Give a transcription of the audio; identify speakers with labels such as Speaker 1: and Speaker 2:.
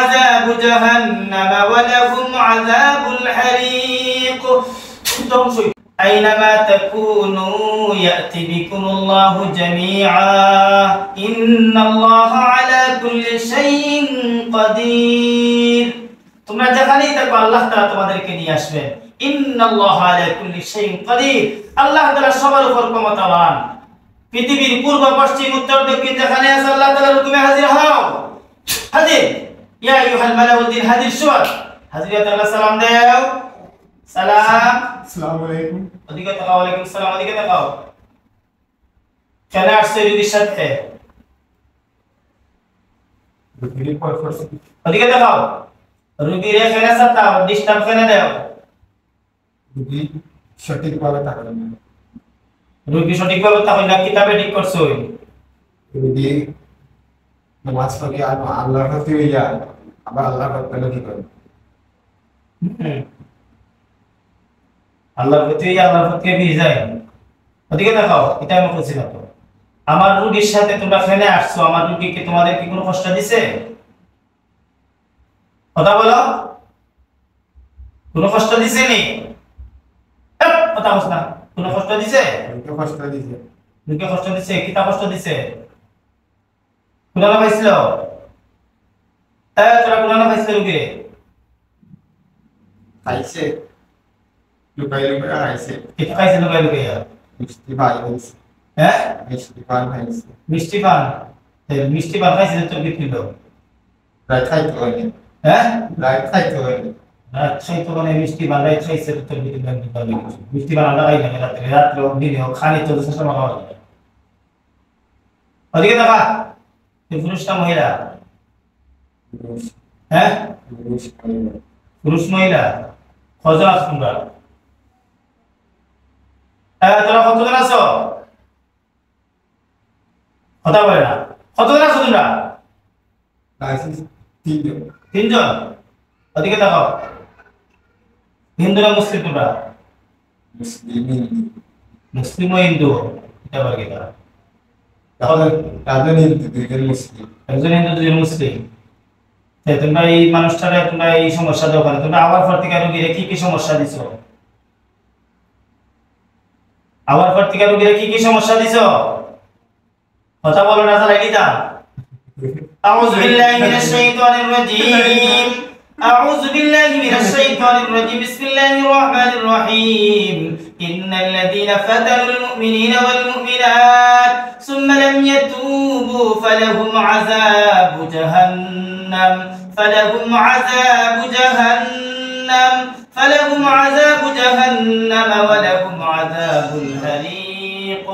Speaker 1: আযাবু জাহান্নাম ওয়া লাহুম আযাবুল হারীক। আইনামা তাকুনু ইয়াতি বিকুমুল্লাহু জামিআ ইন্নাল্লাহা আলা কুল্লি শাইইন কাদির। তোমরা যেখানেই থাকো আল্লাহ তাআলা তোমাদেরকে নিয়ে আসবেন। ইন্নাল্লাহা আলা কুল্লি শাইইন কাদির, আল্লাহ তাআলা সবার উপর ক্ষমতাবান। পৃথিবীর পূর্ব পশ্চিম উত্তর দক্ষিণ যেখানে আছে আল্লাহ তাআলার হুকুমে হাজির হও। হাজির ইয়া আইয়ুহাল মালাউদ্দিন হাজির শুয়ার। হাজিরাত আল্লাহ সালাম দাও। সালাম।
Speaker 2: আসসালামু আলাইকুম।
Speaker 1: ওদিকে তাকাও। ওয়ালাইকুম সালাম। ওদিকে তাকাও। কেন আসছে রোগীর সাথে? ওদিকে তাকাও। রোগীর এখানে সাতাও, ডিস্টার্ব কেন দাও?
Speaker 2: রোগী সঠিকভাবে তাকাবে না।
Speaker 1: রোগী সঠিকভাবে তাকাই না, কিতাবে ঠিক করছো?
Speaker 2: রোগী নামাজ পড়ে আর আল্লাহর প্রতি হইয়া আবার আল্লাহর প্রতি কি করে?
Speaker 1: আল্লাহর প্রতি আল্লাহর প্রতি কি যায়? ওদিকে তাকাও। এটা আমি বলছি না তো। আমার রোগীর সাথে তোমরা ফেলে আসছো, আমার রোগী কি তোমাদের কি কোনো কষ্ট দিছে? কথা বলো। কোনো কষ্ট দিছে নি? কথা বলছ না। কোনো কষ্ট দিছে?
Speaker 2: রোগীকে কষ্ট দিছে।
Speaker 1: রোগীকে কষ্ট দিছে? কিতা কষ্ট দিছে? কুনালা পাইছিল? তোরা কুনালা পাইছিল রোগী?
Speaker 2: খাইছে লুকাই লুকাই খাইছে।
Speaker 1: কিতা খাইছে লুকাই লুকাইয়া?
Speaker 2: মিষ্টি পান খাইছে।
Speaker 1: হ্যাঁ,
Speaker 2: মিষ্টি পান খাইছে।
Speaker 1: মিষ্টি পান। মিষ্টি পান খাইছে তোর কি ছিল?
Speaker 2: রাত খাইতে হয়নি।
Speaker 1: হ্যাঁ,
Speaker 2: রাত খাইতে হয়নি।
Speaker 1: রাত খাইতো মানে মিষ্টি পান রাত খাইছে তোর কি ছিল? মিষ্টি পান আমরা খাই না রাতে, রাত্রে দিনে খালি তো শেষ সময় খাওয়া যায়। ওদিকে দেখা। তুই পুরুষ না মহিলা? হ্যাঁ, পুরুষ মহিলা কজন আছো তোমরা? তোরা কতজন আছো? কথা বলে না। কতজন আছো তোমরা?
Speaker 2: তিনজন।
Speaker 1: তিনজন। ওদিকে দেখাও। হিন্দু না মুসলিম তোমরা? মুসলিম ও হিন্দু এটা বলে কিনা?
Speaker 2: একজন হিন্দু দুইজন মুসলিম।
Speaker 1: একজন হিন্দু দুজন মুসলিম। তোমরা এই মানুষটারে তোমরা এই সমস্যা দাও কেন? তোমরা আবার প্রতিকার রোগীরে কি কি সমস্যা দিছো? আবার প্রতিকার রোগীরে কি কি সমস্যা দিছো? কথা বলো না তাহলে কি দাও? আউযু বিল্লাহি মিনাশ শাইতানির রাজীম। أعوذ بالله من الشيطان الرجيم. بسم الله الرحمن الرحيم. إن الذين فتنوا المؤمنين والمؤمنات ثم لم يتوبوا فلهم عذاب جهنم ولهم عذاب الحريق.